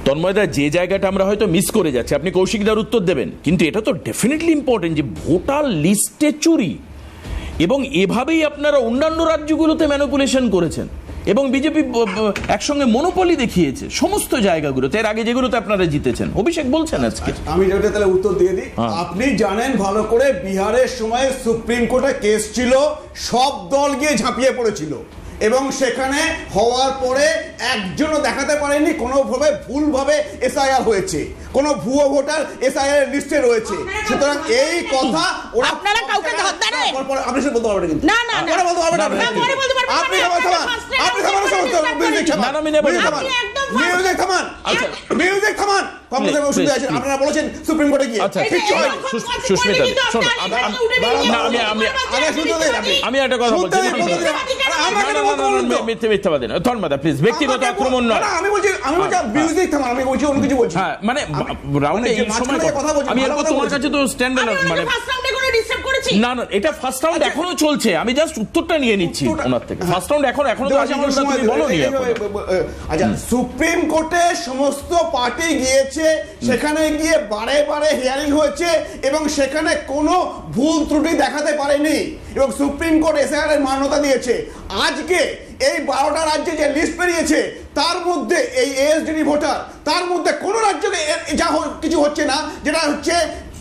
তন্ময়দা, যে জায়গাটা আমরা হয়তো মিস করে যাচ্ছি, আপনি কৌশিকদার উত্তর দেবেন, কিন্তু এটা তো ডেফিনেটলি ইম্পর্টেন্ট যে ভোটার লিস্টে চুরি, এবং এভাবেই আপনারা অন্যান্য রাজ্যগুলোতে ম্যানিপুলেশন করেছেন এবং বিজেপি একসঙ্গে মনোপলি দেখিয়েছে সমস্ত জায়গাগুলোতে, এর আগে যেগুলোতে আপনারা জিতেছেন। অভিষেক বলছেন আজকে। আমি যেটা তাহলে উত্তর দিয়ে দিই। আপনি জানেন ভালো করে, বিহারের সময় সুপ্রিম কোর্টে কেস ছিল, সব দল গিয়ে ঝাঁপিয়ে পড়েছিল এবং সেখানে হওয়ার পরে একজনও দেখাতে পারেনি কোনোভাবে ভুলভাবে এসআইআর হয়েছে, কোনো ভুয়ো ভোটার এসআইআর লিস্টে রয়েছে। সুতরাং এই কথা ওরা আপনারা কাউকে ধরতে আপনি সে বলতে পারবেন, কিন্তু না না না বলতে পারবেন না, আপনি মিউজিক থামান, মিউজিক থামান। আপনারা বলেছেন সুপ্রিম কোর্টে গিয়ে। সুস্মিতা, আমি একটা কথা বলছি, মিথ্যাবাদী না। ধন্যবাদ, প্লিজ ব্যক্তিগত আক্রমণ নয়। আমি বলছি মিউজিক থামান, আমি বলছি অন্য কিছু বলছি। হ্যাঁ, মানে রাউন্ডে এই সময় আমি এরপর তোমার কাছে তো স্ট্যান্ডার্ড, মানে না না, এটা ফার্স্ট রাউন্ড এখনো চলছে, আমি জাস্ট উত্তরটা নিয়ে নিচ্ছি ওনার থেকে। ফার্স্ট রাউন্ড এখন তো আসলে তুমি বলোনি। আচ্ছা, সুপ্রিম কোর্টে সমস্ত পার্টি গিয়েছে, সেখানে গিয়ে বারে বারে হিয়ারিং হয়েছে এবং সেখানে কোনো ভুল ত্রুটি দেখাতে পারেনি এবং সুপ্রিম কোর্ট এসআইআর এর মান্যতা দিয়েছে। আজকে এই 12টা রাজ্যে যে লিস্ট বেরিয়েছে তার মধ্যে এই এএসডি ভোটার, তার মধ্যে কোনো রাজ্যে যা কিছু হচ্ছে না যেটা হচ্ছে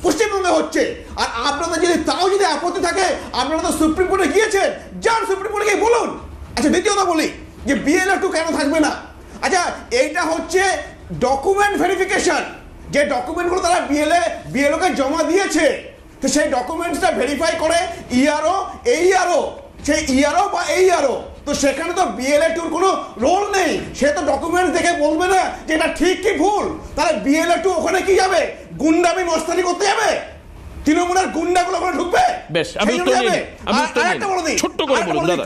পশ্চিমবঙ্গে হচ্ছে। আর আপনাদের যদি তাও যদি আপত্তি থাকে, আপনারা তো সুপ্রিম কোর্টে গিয়েছেন, যান সুপ্রিম কোর্টে গিয়ে বলুন। আচ্ছা, দ্বিতীয়ত বলি যে BLO2 কেন থাকবে না? আচ্ছা, এইটা হচ্ছে ডকুমেন্ট ভেরিফিকেশন, যে ডকুমেন্টগুলো তারা BLO-কে জমা দিয়েছে, তো সেই ডকুমেন্টসটা ভেরিফাই করে ERO, AERO, সেই ERO বা AERO, তো সেখানে তো BLO2-র কোনো রোল নেই। সে তো ডকুমেন্ট দেখে বলবে না যে এটা ঠিক কি ভুল। তাহলে BLO2 ওখানে কি যাবে? গুন্ডামি মস্তানি করতে যাবে? তৃণমূলের গুন্ডাগুলো ওখানে ঢুকবে? বেশ, আমি একটা বলে দিই, ছোট্ট করে বলুন দাদা,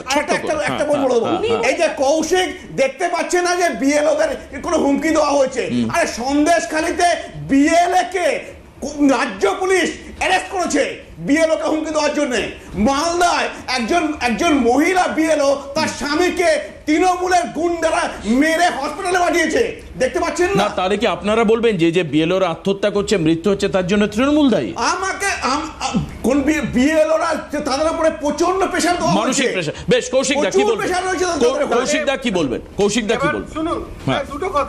একটা বলে দেবো। এই যে কৌশিক দেখতে পাচ্ছে না যে BLO-দের কোনো হুমকি দেওয়া হয়েছে? আরে সন্দেশখালীতে BLA-কে রাজ্য পুলিশ অ্যারেস্ট করেছে BLO-কে হুমকি দেওয়ার জন্য। মালদায় একজন মহিলা BLO তার স্বামীকে তৃণমূলের গুন্ডারা মেরে হসপিটালে পাঠিয়েছে, দেখতে পাচ্ছেন না? তাহলে কি আপনারা বলবেন যে BLO-রা আত্মহত্যা করছে, মৃত্যু হচ্ছে, তার জন্য তৃণমূল দায়ী? আমাকে কোন BLO-রা তাদের উপরে প্রচন্ড প্রেশার দেওয়া হচ্ছে, মানসিক প্রেশার। বেশ, কৌশিকদা কি বলবেন? কৌশিকদা কি বলবেন? শুনুন, দুটো কথা।